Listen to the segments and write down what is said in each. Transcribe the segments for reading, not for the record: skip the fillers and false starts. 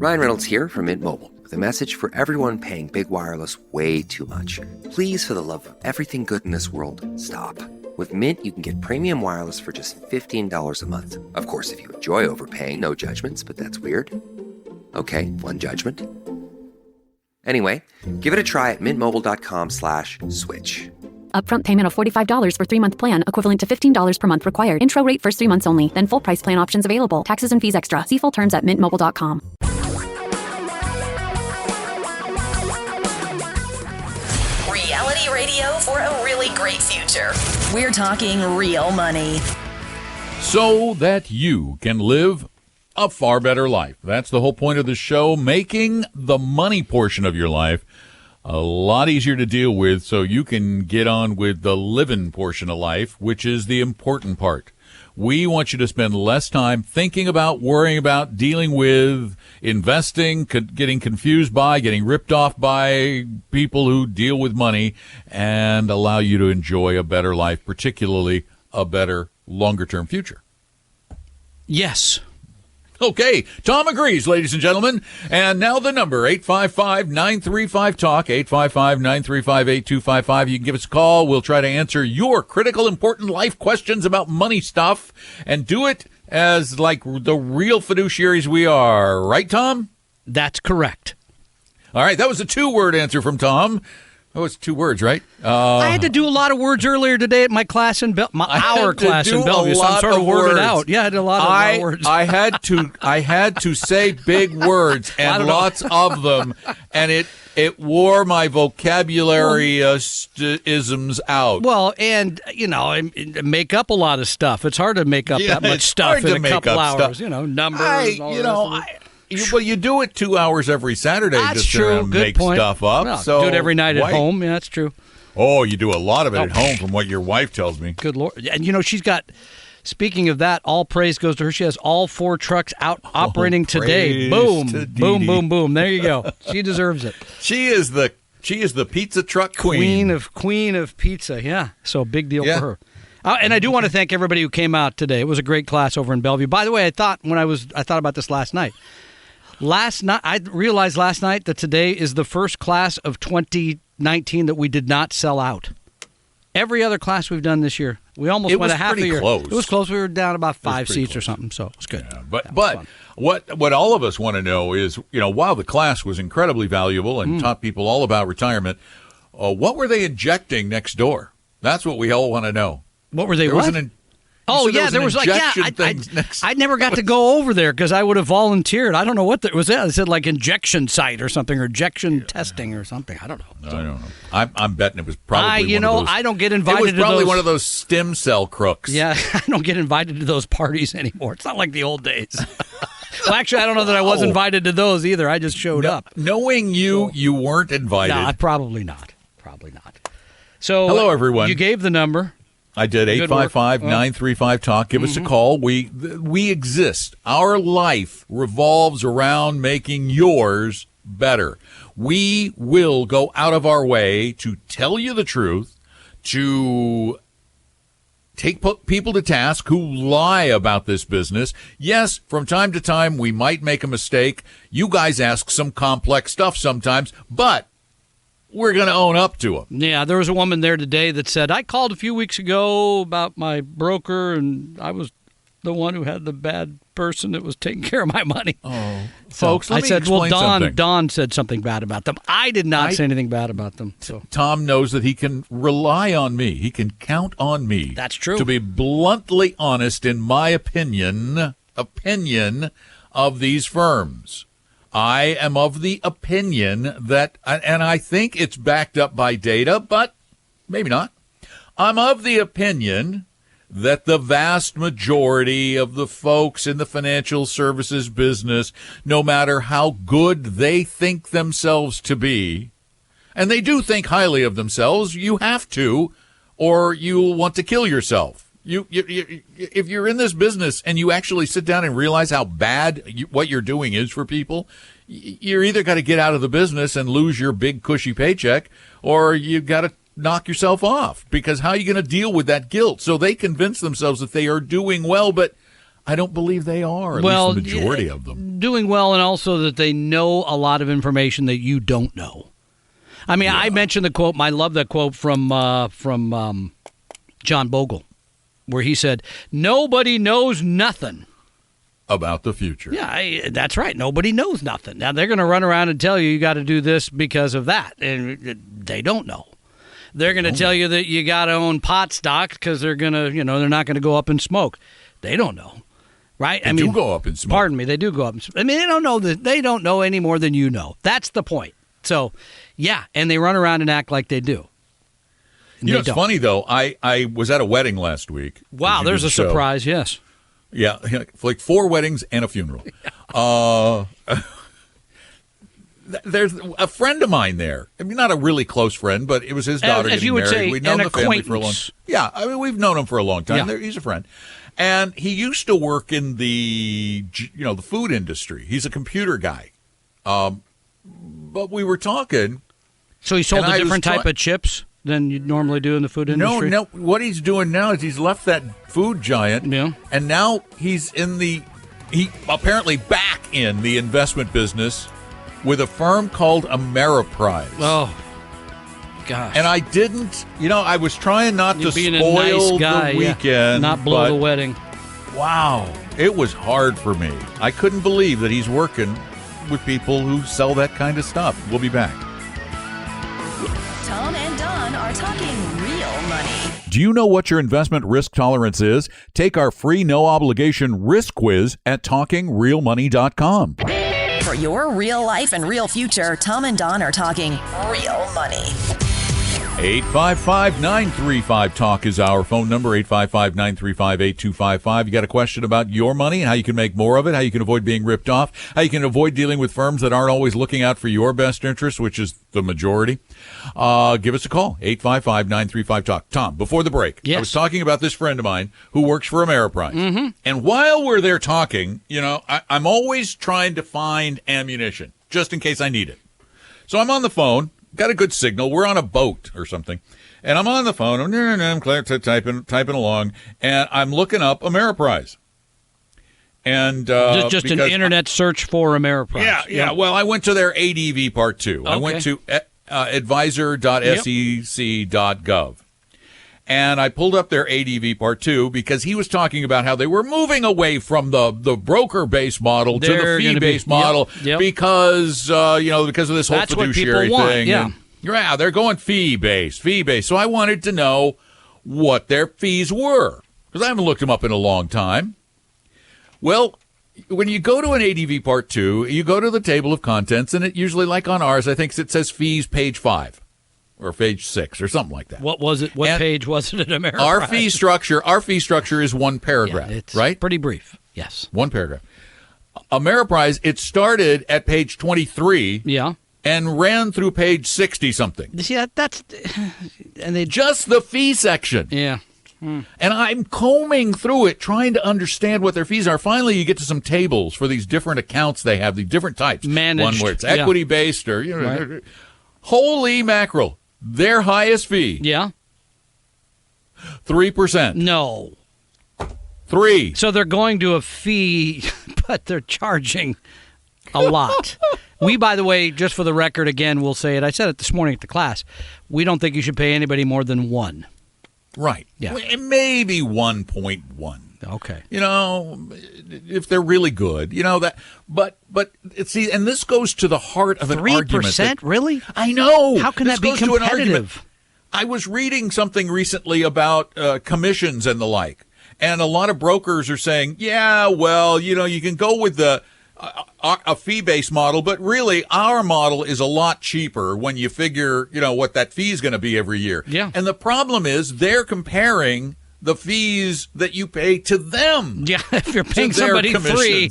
Ryan Reynolds here from Mint Mobile with a message for everyone paying big wireless way too much. Please, for the love of everything good in this world, stop. With Mint, you can get premium wireless for just $15 a month. Of course, if you enjoy overpaying, no judgments, but that's weird. Okay, one judgment. Anyway, give it a try at mintmobile.com/switch. Upfront payment of $45 for 3-month plan, equivalent to $15 per month required. Intro rate first 3 months only, then full price plan options available. Taxes and fees extra. See full terms at mintmobile.com. Reality radio for a really great future. We're talking real money. So that you can live a far better life. That's the whole point of the show, making the money portion of your life a lot easier to deal with so you can get on with the living portion of life, which is the important part. We want you to spend less time thinking about, worrying about, dealing with, investing, getting confused by, getting ripped off by people who deal with money, and allow you to enjoy a better life, particularly a better, longer-term future. Yes. Okay, Tom agrees, ladies and gentlemen. And now the number, 855-935-TALK, 855-935-8255. You can give us a call. We'll try to answer your critical, important life questions about money stuff and do it as like the real fiduciaries we are. Right, Tom? That's correct. All right, that was a 2-word answer from Tom. Oh, it's 2 words, right? I had to do a lot of words earlier today at my class in our class in Bellevue, so I'm sort of worded out. Yeah, I had a lot of words. I had to say big words and lots of them, and it wore my vocabulary isms out. Well, and make up a lot of stuff. It's hard to make up that much stuff in a couple hours. Stuff. Numbers. Well, you do it 2 hours every Saturday that's just true. to Good make point. stuff up. Well, so do it every night at home. Yeah, that's true. Oh, you do a lot of it at home from what your wife tells me. Good Lord. And, she's got, speaking of that, all praise goes to her. She has all 4 trucks out operating today. Boom, boom, boom, boom. There you go. She deserves it. She is the pizza truck queen. Queen of pizza, yeah. So big deal for her. And I do want to thank everybody who came out today. It was a great class over in Bellevue. By the way, I thought about this last night. I realized last night that today is the first class of 2019 that we did not sell out. Every other class we've done this year, we almost went a half a year. Close. It was close. We were down about 5 seats or something, so it was good. Yeah, but what all of us want to know is, while the class was incredibly valuable and taught people all about retirement, what were they injecting next door? That's what we all want to know. What were they? There was there was I never got to go over there because I would have volunteered. I don't know what was that. It said like injection site or something, or injection testing or something. I don't know. I don't know. I'm betting it was probably one of those. I don't get invited. It was probably one of those stem cell crooks. Yeah, I don't get invited to those parties anymore. It's not like the old days. Well, actually, I don't know that I was invited to those either. I just showed up. Knowing you weren't invited. No, probably not. Probably not. So, hello, everyone. You gave the number. I did. 855-935-TALK. Give us a call. We exist. Our life revolves around making yours better. We will go out of our way to tell you the truth, to take people to task who lie about this business. Yes, from time to time, we might make a mistake. You guys ask some complex stuff sometimes, but we're going to own up to them. Yeah, there was a woman there today that said, I called a few weeks ago about my broker, and I was the one who had the bad person that was taking care of my money. Oh, so folks, let I me said, explain something. Don said something bad about them. I did not say anything bad about them. So Tom knows that he can rely on me. He can count on me. That's true. To be bluntly honest in my opinion of these firms. I am of the opinion that, and I think it's backed up by data, but maybe not. I'm of the opinion that the vast majority of the folks in the financial services business, no matter how good they think themselves to be, and they do think highly of themselves, you have to, or you'll want to kill yourself. If you're in this business and you actually sit down and realize how bad what you're doing is for people, you're either got to get out of the business and lose your big cushy paycheck, or you've got to knock yourself off, because how are you going to deal with that guilt? So they convince themselves that they are doing well, but I don't believe they are, at well, least the majority of them. Doing well, and also that they know a lot of information that you don't know. I mean, I mentioned the quote. I love that quote from John Bogle, where he said, "Nobody knows nothing about the future." Yeah, that's right. Nobody knows nothing. Now, they're going to run around and tell you got to do this because of that, and they don't know. They're going to tell you that you got to own pot stock because they're going to, they're not going to go up in smoke. They don't know, right? They do go up in smoke. Pardon me, they do go up in smoke. I mean, they don't know that. They don't know any more than you know. That's the point. So, yeah, and they run around and act like they do. It's funny, though. I was at a wedding last week. Wow, there's a surprise, yes. Yeah, like 4 weddings and a funeral. There's a friend of mine there. I mean, not a really close friend, but it was his daughter as getting you would married. say, We've known an the family for a long acquaintance. Yeah, I mean, we've known him for a long time. Yeah. He's a friend. And he used to work in the food industry. He's a computer guy. But we were talking. So he sold a different type of chips than you'd normally do in the food industry? No. What he's doing now is he's left that food giant, and now he's apparently back in the investment business with a firm called Ameriprise. Oh, gosh. And I didn't, I was trying not to being spoil a nice guy, the weekend. not blow the wedding. Wow. It was hard for me. I couldn't believe that he's working with people who sell that kind of stuff. We'll be back. Tom and Don are talking real money. Do you know what your investment risk tolerance is? Take our free no-obligation risk quiz at talkingrealmoney.com. For your real life and real future, Tom and Don are talking real money. 855-935-TALK is our phone number, 855-935-8255. You got a question about your money and how you can make more of it, how you can avoid being ripped off, how you can avoid dealing with firms that aren't always looking out for your best interest, which is the majority. Give us a call, 855-935-TALK. Tom, before the break, I was talking about this friend of mine who works for Ameriprise. Mm-hmm. And while we're there talking, I'm always trying to find ammunition, just in case I need it. So I'm on the phone. Got a good signal. We're on a boat or something. And I'm on the phone. I'm typing along. And I'm looking up Ameriprise. And just an internet search for Ameriprise. Yeah. Well, I went to their ADV Part 2. Okay. I went to advisor.sec.gov. And I pulled up their ADV Part 2 because he was talking about how they were moving away from the broker-based model to the fee-based model because, because of this whole fiduciary thing. Yeah, they're going fee-based. So I wanted to know what their fees were because I haven't looked them up in a long time. Well, when you go to an ADV Part 2, you go to the table of contents, and it usually, like on ours, I think it says fees page 5. Or page 6 or something like that. What was it? What page was it in Ameriprise? Our fee structure is one paragraph, it's right? Pretty brief. Yes. One paragraph. Ameriprise, it started at page 23 and ran through page 60 something. See, that's and they just the fee section. Yeah. And I'm combing through it, trying to understand what their fees are. Finally, you get to some tables for these different accounts they have, these different types. Managed. One where it's equity-based or, right. Holy mackerel. Their highest fee. 3%. No. 3. So they're going to a fee, but they're charging a lot. We, by the way, just for the record, again, we'll say it. I said it this morning at the class. We don't think you should pay anybody more than 1. Right. Yeah. Maybe 1.1. Okay. If they're really good, that. But see, and this goes to the heart of an argument. 3%, really? I know. How can that be competitive? I was reading something recently about commissions and the like, and a lot of brokers are saying, you can go with a fee-based model, but really our model is a lot cheaper when you figure, what that fee is going to be every year. Yeah. And the problem is they're comparing the fees that you pay to them. Yeah, if you're paying somebody 3,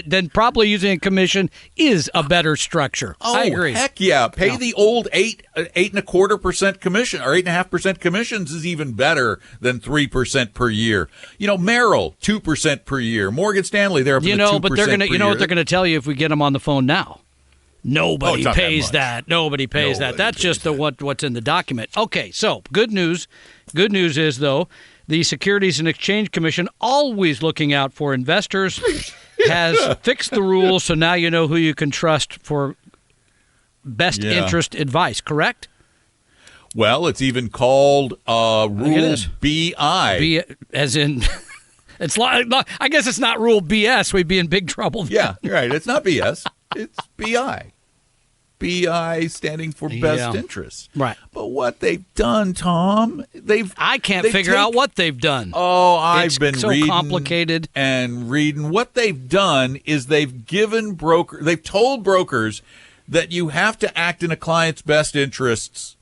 then probably using a commission is a better structure. Oh, I agree. Heck yeah. Pay the old 8.25% commission or 8.5% commissions is even better than 3% per year. Merrill, 2% per year. Morgan Stanley, they're up to 2% but they're gonna, per what year. they're going to tell you if we get them on the phone now. Nobody pays that. Nobody pays that. That's just what's in the document. Okay, so good news. Good news is, though, The Securities and Exchange Commission, always looking out for investors, has fixed the rules, so now you know who you can trust for best interest advice, correct? Well, it's even called Rule BI. As in, it's like, I guess it's not Rule BS. We'd be in big trouble then. Yeah, you're right. It's not BS. It's BI. BI standing for best interest. Right. But what they've done, Tom, I can't figure out what they've done. Oh, I've been so reading complicated. and reading. What they've done is they've told brokers that you have to act in a client's best interests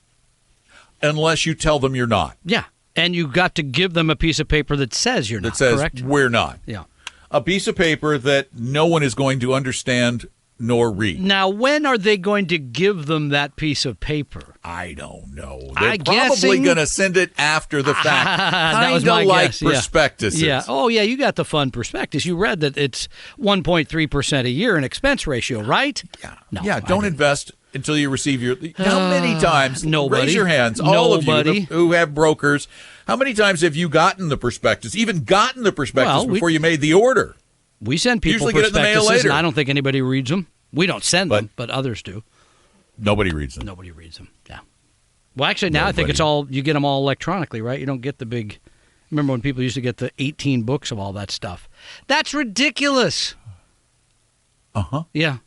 unless you tell them you're not. Yeah. And you got to give them a piece of paper that says you're not, that says correct? We're not. Yeah. A piece of paper that no one is going to understand nor read. Now, when are they going to give them that piece of paper? I don't know. They're probably going to send it after the fact. That was my like guess. prospectuses. Yeah. Oh, yeah, you got the fun prospectus. You read that it's 1.3% a year in expense ratio, right? Yeah. No, yeah, don't invest until you receive your... How many times? Nobody. Raise your hands. All of you who have brokers. How many times have you gotten the prospectus, even gotten the prospectus before you made the order? We send people usually get it in the mail prospectuses, later. and I don't think anybody reads them. We don't send them, but others do. Nobody reads them. Nobody reads them, yeah. Well, actually, now I think it's all, you get them all electronically, right? You don't get the big, remember when people used to get the 18 books of all that stuff? That's ridiculous. Uh-huh. Yeah.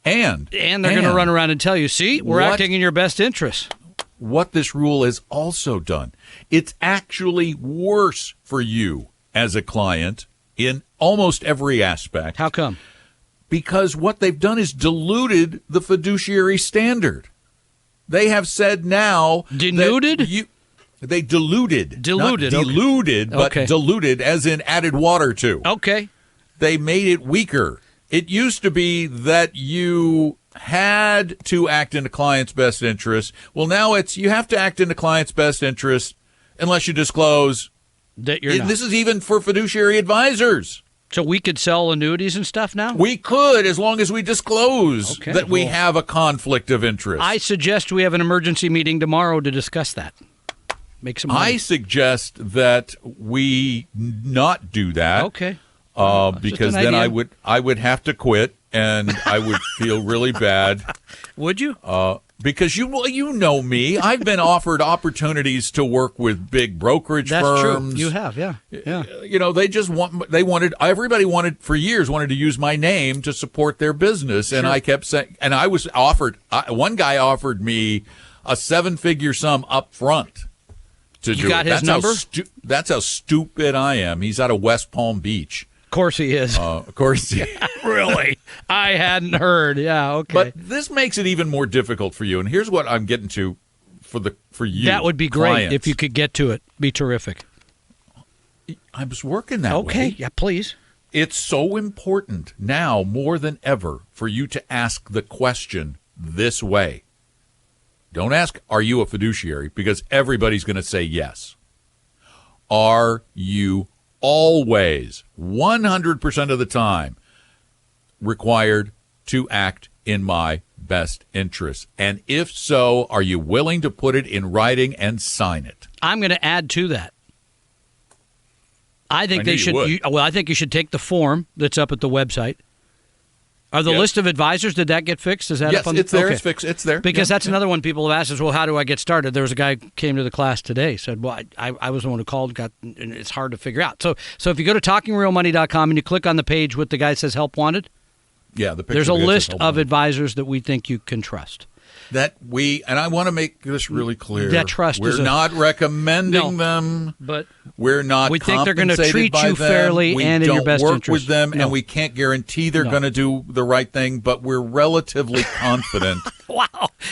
And they're going to run around and tell you, see, we're acting in your best interest. What this rule has also done, it's actually worse for you as a client in almost every aspect. How come? Because what they've done is diluted the fiduciary standard. They have said now... Denuded? They diluted. Diluted. Not diluted, but diluted as in added water to. Okay. They made it weaker. It used to be that you had to act in the client's best interest. Well, now it's you have to act in the client's best interest unless you disclose that you're not. This is even for fiduciary advisors. So we could sell annuities and stuff now? We could, as long as we disclose that we have a conflict of interest. I suggest we have an emergency meeting tomorrow to discuss that. Make some money. I suggest that we not do that. Okay. Because then I would have to quit, and I would feel really bad. Would you? Because you know me. I've been offered opportunities to work with big brokerage firms. That's true. You have, yeah. You know, everybody wanted for years wanted to use my name to support their business, and I kept saying, and I was offered. One guy offered me a 7-figure sum up front to do it. You got his number? That's how stupid I am. He's out of West Palm Beach. Of course he is. Of course he is. Really? I hadn't heard. Yeah, okay. But this makes it even more difficult for you. And here's what I'm getting to for you. That would be great clients. if you could get to it. Be terrific. I was working that way. Okay, yeah, please. It's so important now more than ever for you to ask the question this way. Don't ask, are you a fiduciary? Because everybody's going to say yes. Are you always, 100% of the time, required to act in my best interest? And if so, are you willing to put it in writing and sign it? I'm going to add to that. I think they should. I think you should take the form that's up at the website. Are the list of advisors, did that get fixed? Is that yes, up on it's there. Okay. It's fixed. It's there. Because that's another one people have asked us, well, how do I get started? There was a guy who came to the class today, said, well, I was the one who called, and it's hard to figure out. So if you go to talkingrealmoney.com and you click on the page with the guy that says help wanted, there's a list of advisors that we think you can trust. And I want to make this really clear. That trust we're not recommending them, but we're not. We think they're going to treat them. you fairly and in your best interest. We interest. don't work with them, and we can't guarantee they're going to do the right thing. But we're relatively confident. Wow,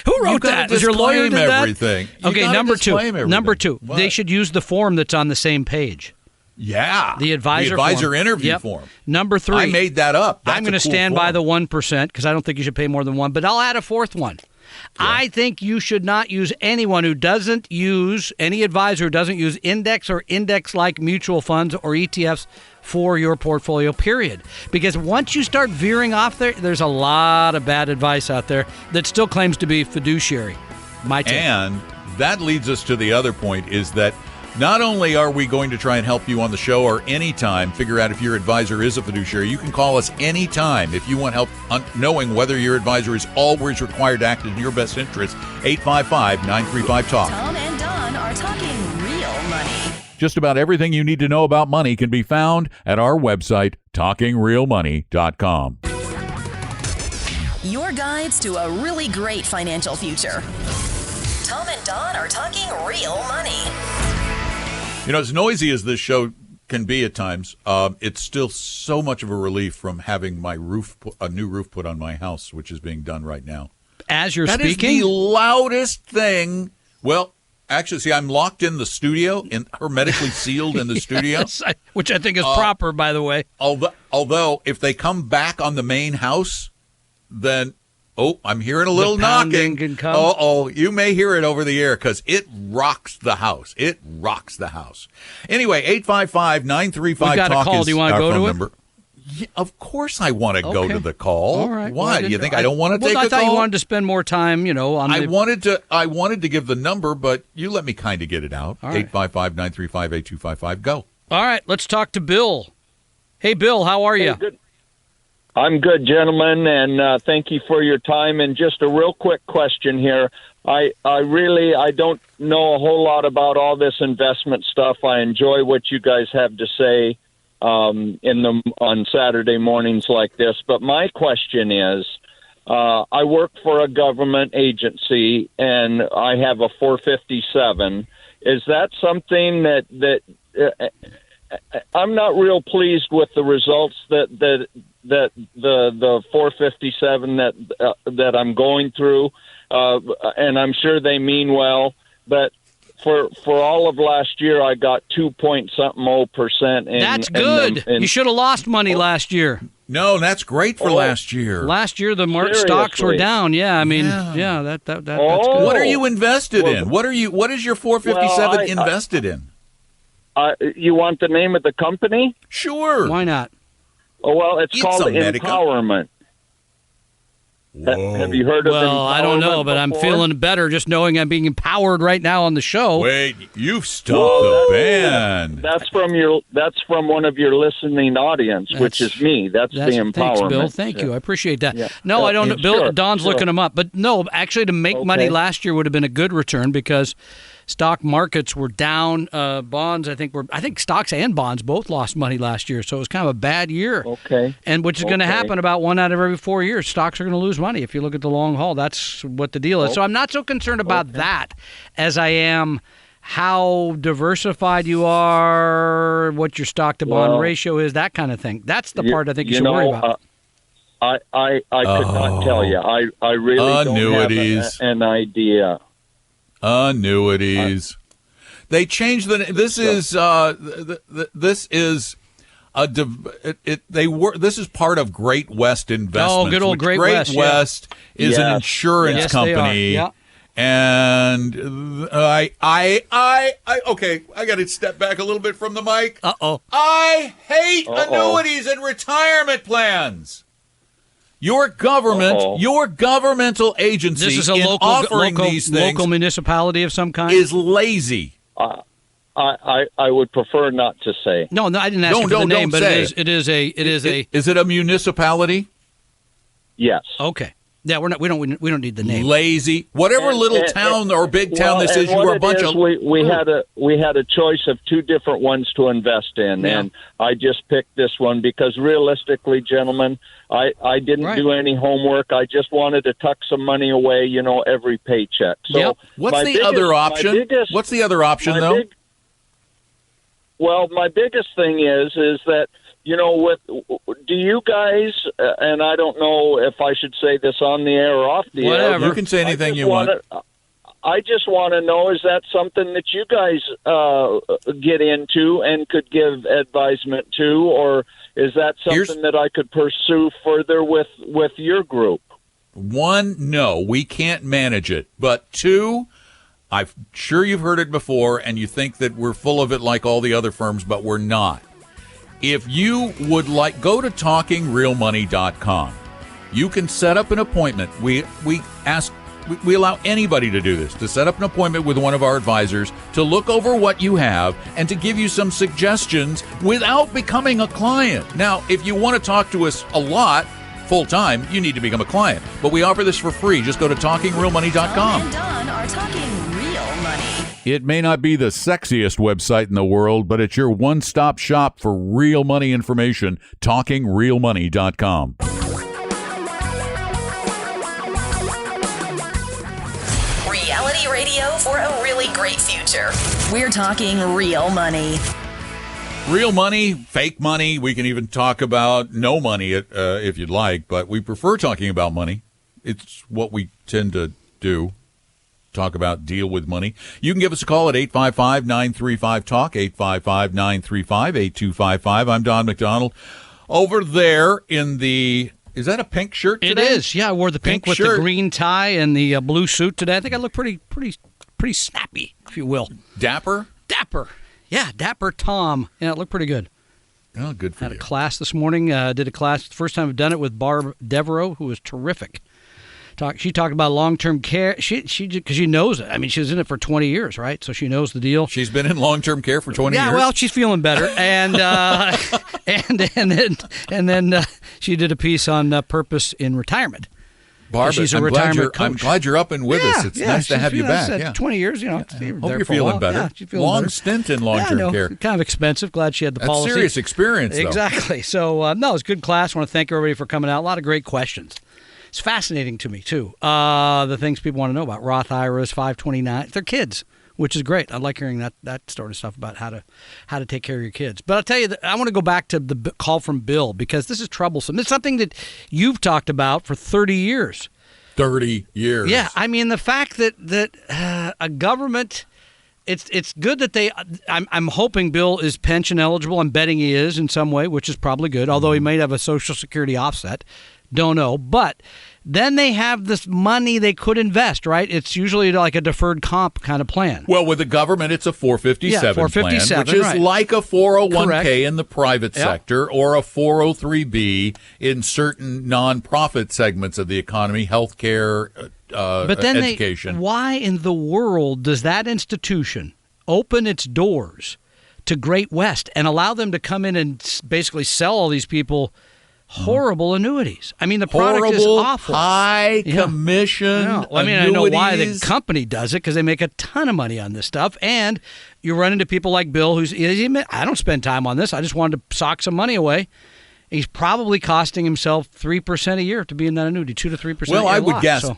who wrote that? Was your lawyer did that? Everything. Okay, number two. What? They should use the form that's on the same page. Yeah, the advisor interview form. Number 3. I made that up. That's I'm going to stand by the 1% because I don't think you should pay more than 1. But I'll add a fourth one. Yeah. I think you should not use anyone who doesn't use, any advisor who doesn't use index or index-like mutual funds or ETFs for your portfolio, period. Because once you start veering off there's a lot of bad advice out there that still claims to be fiduciary. My take. And that leads us to the other point is that Not only are we going to try and help you on the show or anytime figure out if your advisor is a fiduciary, you can call us anytime if you want help knowing whether your advisor is always required to act in your best interest. 855-935-TALK. Tom and Don are talking real money. Just about everything you need to know about money can be found at our website, talkingrealmoney.com. Your guides to a really great financial future. Tom and Don are talking real money. You know, as noisy as this show can be at times, it's still so much of a relief from having my a new roof put on my house, which is being done right now. As you're speaking? That is the loudest thing. Well, actually, see, I'm locked in the studio, hermetically sealed in the studio. Yes, which I think is proper, by the way. Although, if they come back on the main house, then... Oh, I'm hearing a little knocking. Can come. Oh, you may hear it over the air because it rocks the house. It rocks the house. Anyway, 855-935-TALK We've got a call. Do you want to go to number. Yeah, of course I want to go to the call. All right. Why? You think I don't want to take a call? I thought you wanted to spend more time, on I wanted to give the number, but you let me kind of get it out. 855-935-8255. Go. All right, let's talk to Bill. Hey, Bill, how are you? Good. I'm good, gentlemen, and thank you for your time. And just a real quick question here. I don't know a whole lot about all this investment stuff. I enjoy what you guys have to say on Saturday mornings like this. But my question is, I work for a government agency, and I have a 457. Is that something that I'm not real pleased with the results that the 457 that I'm going through, and I'm sure they mean well, but for all of last year I got 2.something%. That's good. You should have lost money last year. No, that's great for last year. Last year the stocks were down. Yeah, I mean, that's good. What are you invested in? What is your 457 invested in? You want the name of the company? Sure. Why not? Oh, well, it's called Empowerment. Have you heard of Empowerment? Well, I don't know, but I'm feeling better just knowing I'm being empowered right now on the show. Wait, you've stopped the band. That's from one of your listening audience, which is me. That's the Empowerment. Thanks, Bill. Thank you. I appreciate that. Yeah. No, I don't know. Bill, Don's looking them up. But no, actually to make money last year would have been a good return because stock markets were down. Bonds, I think stocks and bonds both lost money last year. So it was kind of a bad year. Okay. And which is going to happen about 1 out of every 4 years. Stocks are going to lose money if you look at the long haul. That's what the deal is. So I'm not so concerned about that as I am how diversified you are, what your stock to bond ratio is, that kind of thing. That's the part I think you should worry about. I could not tell you. I really don't have an idea. Annuities. They changed the. This is This is part of Great West Investments. Oh, good old Great West. Great West is an insurance company. Yeah. And okay, I got to step back a little bit from the mic. I hate annuities and retirement plans. Your government, your governmental agency, this is a local municipality of some kind, is lazy. I would prefer not to say. No, I didn't ask you for the name, but it is a. Is it a municipality? Yes. Okay. Yeah, we don't need the name. Lazy, whatever little town or big town this is. You are a bunch of. We had a choice of two different ones to invest in, and I just picked this one because realistically, gentlemen, I didn't do any homework. I just wanted to tuck some money away, every paycheck. So what's the other option? What's the other option though? Well, my biggest thing is that. Do you guys, and I don't know if I should say this on the air or off the air. Whatever. You can say anything you want. I just want to know, is that something that you guys get into and could give advisement to, or is that something that I could pursue further with your group? One, no, we can't manage it. But two, I'm sure you've heard it before, and you think that we're full of it like all the other firms, but we're not. If you would go to talkingrealmoney.com. You can set up an appointment. We ask we allow anybody to do this, to set up an appointment with one of our advisors, to look over what you have, and to give you some suggestions without becoming a client. Now, if you want to talk to us a lot, full-time, you need to become a client. But we offer this for free. Just go to TalkingRealMoney.com. Tom and Don are talking real money. It may not be the sexiest website in the world, but it's your one-stop shop for real money information. TalkingRealMoney.com. Reality radio for a really great future. We're talking real money. Real money, fake money. We can even talk about no money if you'd like, but we prefer talking about money. It's what we tend to do. Talk about, deal with money. You can give us a call at 855-935-TALK, 855-935-8255. I'm Don McDonald. Over there in the, is that a pink shirt today? It is. Yeah, I wore the pink with shirt. the green tie and the blue suit today. I think I look pretty snappy, if you will. Dapper? Dapper. Yeah, Dapper Tom. Yeah, it looked pretty good. Oh, good for you. Had a class this morning. Did a class, the first time I've done it, with Barb Devereaux, who was terrific. She talked about long-term care. She because she knows it. I mean, she was in it for 20 years, right? So she knows the deal. She's been in long-term care for 20 years. Yeah, well, she's feeling better, and then she did a piece on purpose in retirement. Barbara, she's a retirement coach. I'm glad you're up and with us. It's nice to have you back. Yeah. 20 years, you know. Hope you're feeling better. Yeah, she's feeling Long better. stint in long-term care. Kind of expensive. Glad she had the policy. Serious experience, though. Exactly. So, no, it's a good class. I want to thank everybody for coming out. A lot of great questions. It's fascinating to me, too, the things people want to know about. Roth IRAs, 529. They're kids, which is great. I like hearing that sort of stuff about how to take care of your kids. But I'll tell you, I want to go back to the call from Bill, because this is troublesome. It's something that you've talked about for 30 years. 30 years. Yeah, I mean, the fact that a government, it's good that they. I'm hoping Bill is pension eligible. I'm betting he is in some way, which is probably good. Although he might have a Social Security offset, don't know. But then they have this money they could invest, right? It's usually like a deferred comp kind of plan. Well, with the government, it's a 457, 457 plan, which is right. like a 401k Correct. in the private sector or a 403b in certain nonprofit segments of the economy, healthcare, but then education. Why in the world does that institution open its doors to Great West and allow them to come in and basically sell all these people horrible annuities? I mean, the product is awful. High commission Well, I mean, annuities. I know why the company does it, because they make a ton of money on this stuff. And you run into people like Bill, I don't spend time on this. I just wanted to sock some money away. He's probably costing himself 3% a year to be in that annuity, 2 to 3%. Well, I would guess. So.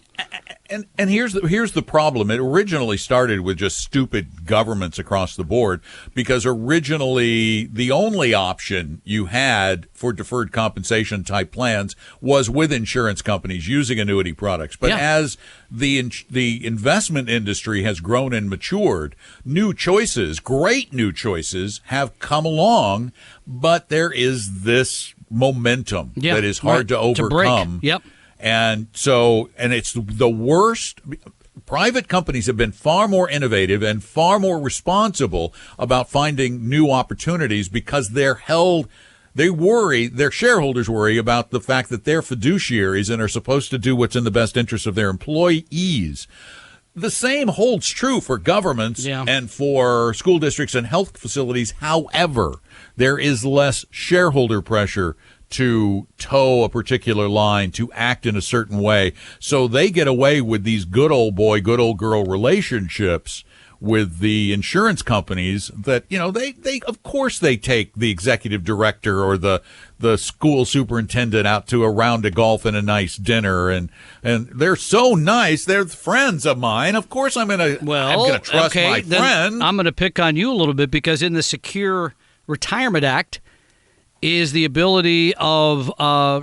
And here's the problem. It originally started with just stupid governments across the board, because originally the only option you had for deferred compensation type plans was with insurance companies using annuity products. But as the investment industry has grown and matured, new choices, great new choices, have come along. But there is this momentum that is hard to overcome. Yep. And so, and it's the worst. Private companies have been far more innovative and far more responsible about finding new opportunities, because their shareholders worry about the fact that they're fiduciaries and are supposed to do what's in the best interest of their employees. The same holds true for governments and for school districts and health facilities. However, there is less shareholder pressure to toe a particular line, to act in a certain way. So they get away with these good old boy, good old girl relationships with the insurance companies that, they of course they take the executive director or the school superintendent out to a round of golf and a nice dinner, and they're so nice. They're friends of mine. Of course I'm going to trust my friend. I'm going to pick on you a little bit, because in the Secure Retirement Act is the ability of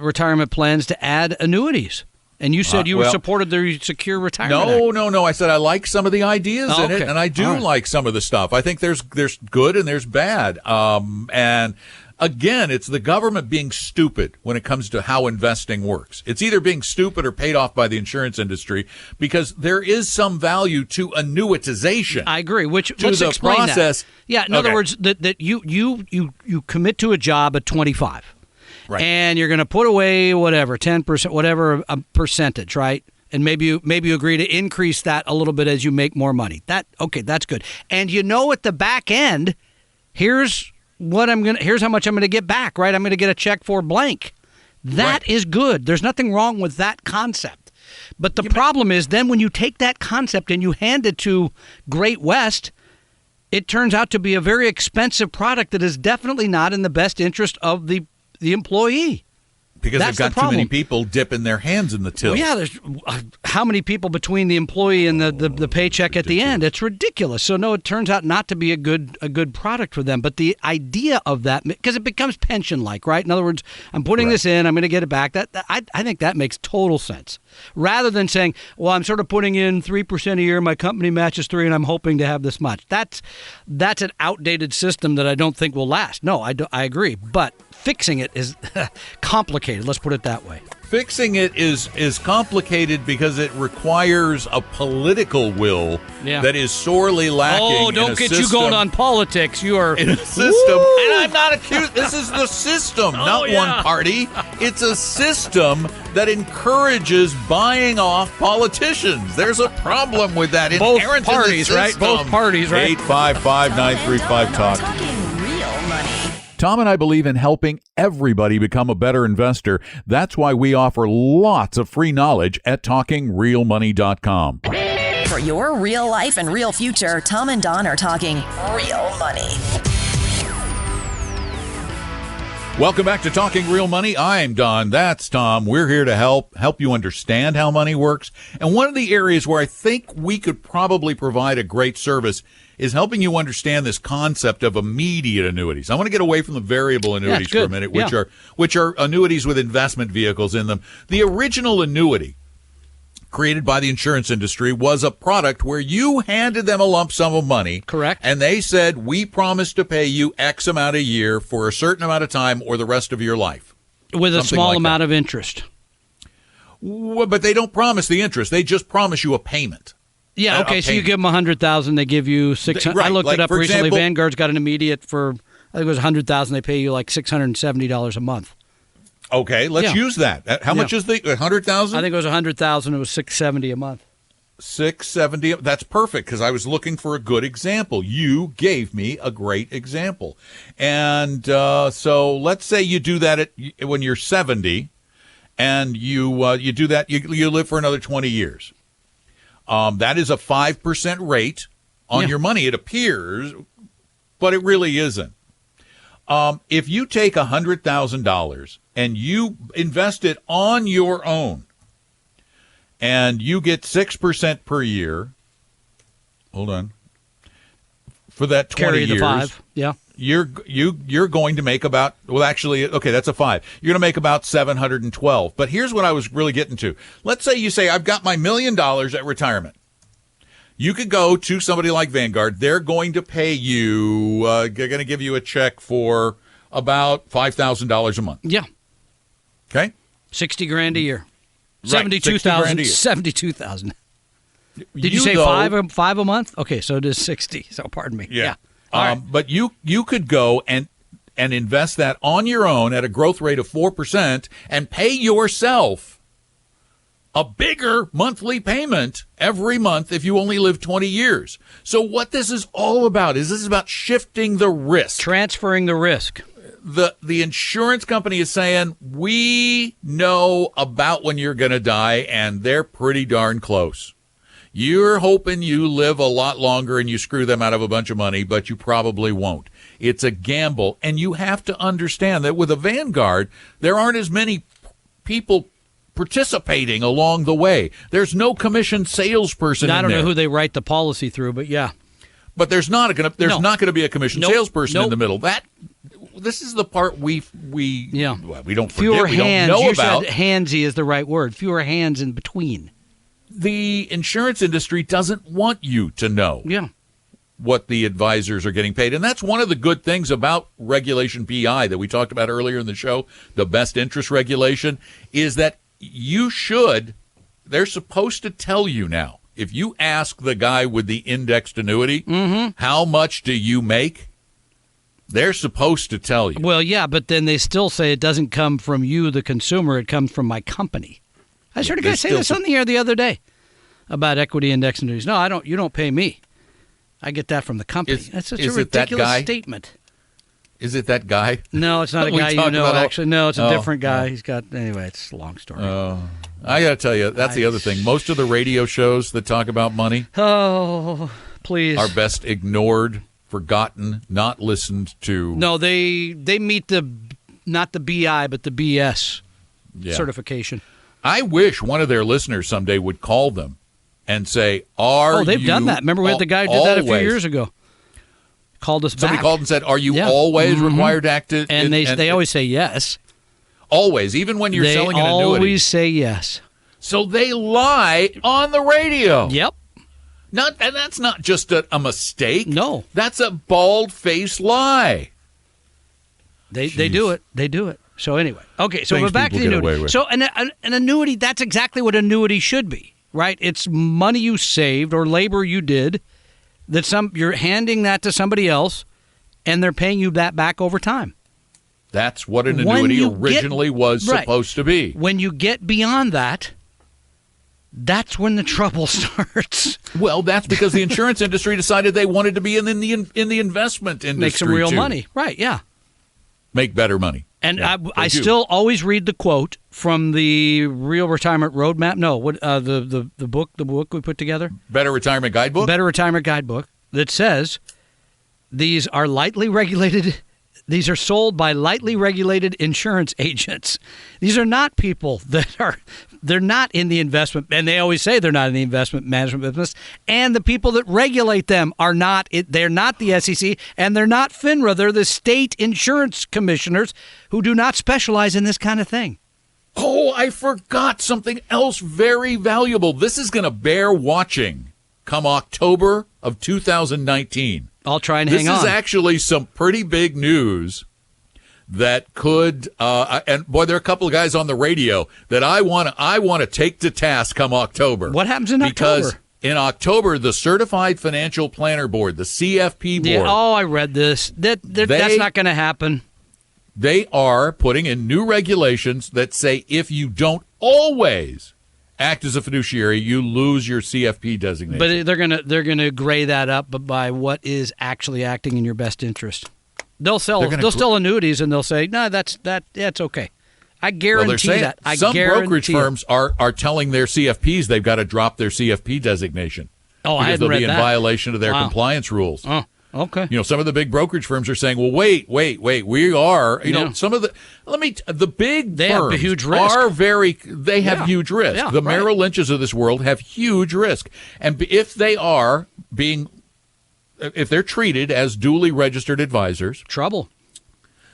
retirement plans to add annuities. And you said you supported the Secure Retirement Act. No. I said I like some of the ideas in it, and I do like some of the stuff. I think there's good and there's bad. And again, it's the government being stupid when it comes to how investing works. It's either being stupid or paid off by the insurance industry, because there is some value to annuitization. I agree. Let's explain process. That. Yeah, in other words, that you commit to a job at 25. Right. And you're going to put away 10%, whatever a percentage, right? And maybe you agree to increase that a little bit as you make more money. That's good. And at the back end, here's how much I'm gonna get back, right? I'm gonna get a check for blank. That is good. There's nothing wrong with that concept. But the problem is then when you take that concept and you hand it to Great West, it turns out to be a very expensive product that is definitely not in the best interest of the employee. Because they've got too many people dipping their hands in the till. Well, yeah, there's how many people between the employee and the paycheck at the end? It's ridiculous. So no, it turns out not to be a good product for them. But the idea of that, because it becomes pension-like, right? In other words, I'm putting this in, I'm going to get it back. I think that makes total sense. Rather than saying, well, I'm sort of putting in 3% a year, my company matches 3%, and I'm hoping to have this much. That's an outdated system that I don't think will last. No, I agree, but fixing it is complicated. Let's put it that way. Fixing it is complicated because it requires a political will that is sorely lacking. Oh, don't get you going on politics. You are in a system, and I'm not accused. This is the system, not one party. It's a system that encourages buying off politicians. There's a problem with that. Both parties, right? Both parties, right? 855-935-TALK. Tom and I believe in helping everybody become a better investor. That's why we offer lots of free knowledge at TalkingRealMoney.com. For your real life and real future, Tom and Don are talking real money. Welcome back to Talking Real Money. I'm Don. That's Tom. We're here to help you understand how money works. And one of the areas where I think we could probably provide a great service is helping you understand this concept of immediate annuities. I want to get away from the variable annuities for a minute, which are annuities with investment vehicles in them. The original annuity created by the insurance industry was a product where you handed them a lump sum of money. Correct. And they said, we promise to pay you X amount a year for a certain amount of time or the rest of your life. With a small amount of interest. But they don't promise the interest. They just promise you a payment. Yeah, okay, so you give them $100,000, they give you $600. Right, I looked it up recently. Example, Vanguard's got an immediate for, I think it was $100,000. They pay you like $670 a month. Okay, let's use that. How much is the $100,000? I think it was $100,000. It was $670 a month. $670. That's perfect because I was looking for a good example. You gave me a great example, and so let's say you do that when you're 70, and you do that. You live for another 20 years. That is a 5% rate on your money. It appears, but it really isn't. If you take $100,000 and you invest it on your own, and you get 6% per year, hold on, for that 20 Carry years, the 5, yeah. You're going to make about, well, actually, okay, that's a 5. You're going to make about 712. But here's what I was really getting to. Let's say you say, I've got my $1 million at retirement. You could go to somebody like Vanguard. They're going to pay you, they're going to give you a check for about $5,000 a month. Yeah. Okay? $60,000 a year. Right, 72,000. 72,000. Did you say five a month? Okay, so it is 60. So pardon me. Yeah. But you could go and invest that on your own at a growth rate of 4% and pay yourself a bigger monthly payment every month if you only live 20 years. So what this is all about is this is about shifting the risk. Transferring the risk. The insurance company is saying, we know about when you're going to die, and they're pretty darn close. You're hoping you live a lot longer and you screw them out of a bunch of money, but you probably won't. It's a gamble, and you have to understand that with a Vanguard, there aren't as many people participating along the way. There's no commissioned salesperson in there. I don't know who they write the policy through, but yeah. But there's not going to be a commissioned salesperson in the middle. This is the part we don't forget. Fewer we hands. don't know you about. Said handsy is the right word. Fewer hands in between. The insurance industry doesn't want you to know what the advisors are getting paid. And that's one of the good things about Regulation BI that we talked about earlier in the show, the best interest regulation, is that they're supposed to tell you now. If you ask the guy with the indexed annuity, how much do you make? They're supposed to tell you. Well, yeah, but then they still say it doesn't come from you, the consumer. It comes from my company. I heard a guy say this on the air the other day about equity index annuities. No, I don't. You don't pay me. I get that from the company. That's such a ridiculous statement. Is it that guy? No, it's not a guy you know, actually. No, it's a different guy. He's got, anyway, it's a long story. I got to tell you, that's the other thing. Most of the radio shows that talk about money please. are best ignored, forgotten, not listened to. No, they meet not the BI, but the BS certification. I wish one of their listeners someday would call them and say, they've done that. Remember we had the guy who did that a few years ago. Called us back. Somebody called and said, are you always required to act? And they always say yes. Always, even when you're selling an annuity. They always say yes. So they lie on the radio. Yep. And that's not just a mistake. No. That's a bald-faced lie. They do it. They do it. So anyway. Okay, so we're back to the annuity. So an annuity, that's exactly what annuity should be, right? It's money you saved or labor you did. You're handing that to somebody else, and they're paying you that back over time. That's what an annuity originally was supposed to be. When you get beyond that, that's when the trouble starts. Well, that's because the insurance industry decided they wanted to be in the investment industry. Make some real money, right? Yeah, make better money. And I still always read the quote from the Real Retirement Roadmap. No, the book we put together? Better Retirement Guidebook? Better Retirement Guidebook that says these are sold by lightly regulated insurance agents. These are not people they're not in the investment, and they always say they're not in the investment management business, and the people that regulate them they're not the SEC, and they're not FINRA. They're the state insurance commissioners who do not specialize in this kind of thing. Oh, I forgot something else very valuable. This is going to bear watching come October of 2019. I'll try and hang on. This is actually some pretty big news that could, and boy, there are a couple of guys on the radio that I want to take to task come October. What happens in October? Because in October, the Certified Financial Planner Board, the CFP board. I read this. That's not going to happen. They are putting in new regulations that say if you don't always act as a fiduciary, you lose your CFP designation. But they're gonna gray that up by what is actually acting in your best interest. They'll sell annuities and they'll say, no, it's okay. I guarantee that. Some brokerage firms are telling their CFPs they've got to drop their CFP designation. I hadn't read that. Because they'll be in violation of their compliance rules. Oh, okay. Some of the big brokerage firms are saying, well, wait, we are, some of the big firms have huge risk. They have huge risk. Yeah, the Merrill Lynches of this world have huge risk. And if they're treated as duly registered advisors, trouble.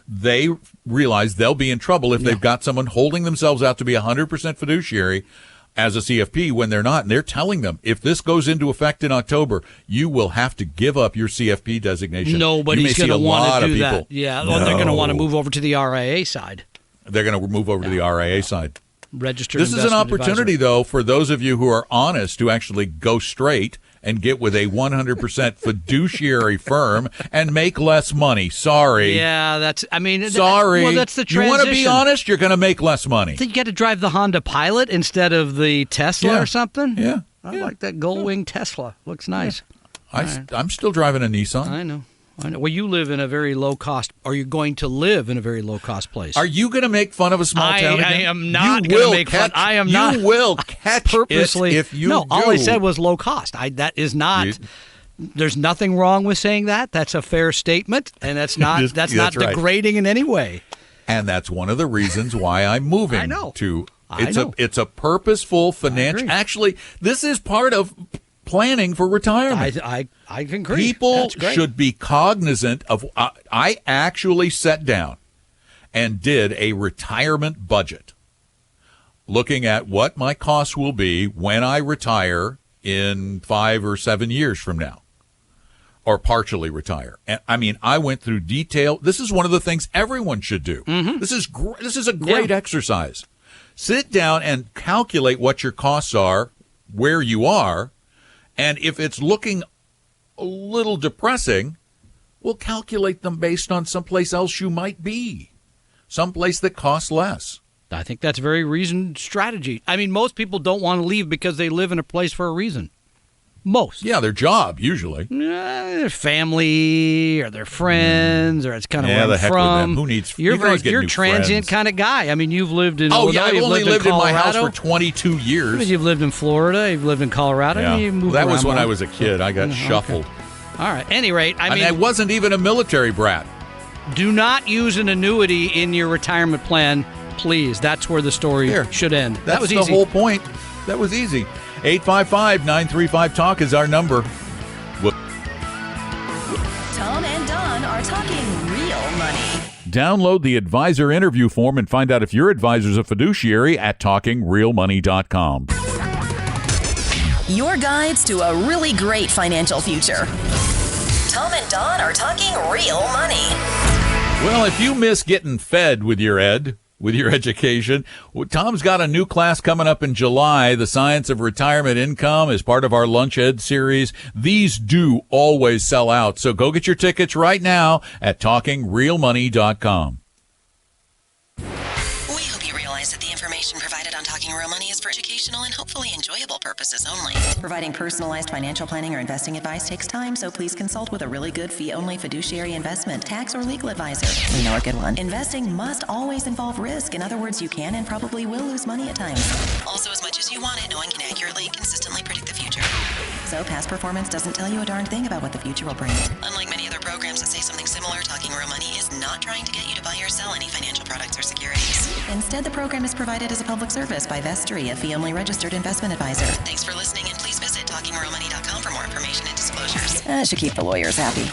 They realize they'll be in trouble if they've got someone holding themselves out to be 100% fiduciary as a CFP when they're not. And they're telling them, if this goes into effect in October, you will have to give up your CFP designation. Nobody's going to want to do that. Yeah, they're going to want to move over to the RIA side. They're going to move over to the RIA side. Registered This is an opportunity, though, for those of you who are honest to actually go straight and get with a 100% fiduciary firm and make less money. Sorry. Yeah, sorry. Well, that's the transition. You want to be honest, you're going to make less money. So you got to drive the Honda Pilot instead of the Tesla or something? Yeah. I like that Gullwing Tesla. Looks nice. Yeah. I'm still driving a Nissan. I know. Well, you live in a very low-cost, or you're going to live in a very low-cost place. Are you going to make fun of a small town again? I am not going to make fun. I am not. You will catch purposely. If you do. All I said was low cost. That is not. There's nothing wrong with saying that. That's a fair statement, and that's not degrading in any way. And that's one of the reasons why I'm moving. I know. It's a purposeful financial. Actually, this is part of planning for retirement. I agree. People should be cognizant of. I actually sat down and did a retirement budget, looking at what my costs will be when I retire in 5 or 7 years from now, or partially retire. And I went through detail. This is one of the things everyone should do. Mm-hmm. This is a great exercise. Sit down and calculate what your costs are, where you are. And if it's looking a little depressing, we'll calculate them based on someplace else you might be, someplace that costs less. I think that's a very reasoned strategy. I mean, most people don't want to leave because they live in a place for a reason. Most. Yeah, their job, usually. Their family or their friends, or it's kind of where the I'm heck from. with them. Who needs You're a transient kind of guy. I mean, you've lived in Illinois, I've you've only lived in my house for 22 years. You've lived in Florida, you've lived in Colorado. Yeah. You moved That was around when more. I was a kid. I got shuffled. Okay. All right. At any rate, I mean, I wasn't even a military brat. Do not use an annuity in your retirement plan, please. That's where the story should end. That's that was the easy. whole point. That was easy. 855-935-TALK is our number. Tom and Don are talking real money. Download the advisor interview form and find out if your advisor's a fiduciary at TalkingRealMoney.com. Your guides to a really great financial future. Tom and Don are talking real money. Well, if you miss getting fed with your education, Tom's got a new class coming up in July. The Science of Retirement Income is part of our Lunch Ed series. These do always sell out, so go get your tickets right now at TalkingRealMoney.com. We hope you realize that the information provided on Talking Real Money is for educational and hopefully enjoyable purposes only. Providing personalized financial planning or investing advice takes time, so please consult with a really good fee-only fiduciary investment, tax, or legal advisor. We know a good one. Investing must always involve risk. In other words, you can and probably will lose money at times. Also, as much as you want it, no one can accurately and consistently predict the future. So past performance doesn't tell you a darn thing about what the future will bring. Unlike many other programs that say something similar, Talking Real Money is not trying to get you to buy or sell any financial products or securities. Instead, the program is provided as a public service by Vestry, a fee-only registered investment advisor. Thanks for listening, and please visit TalkingRealMoney.com for more information and disclosures. That should keep the lawyers happy.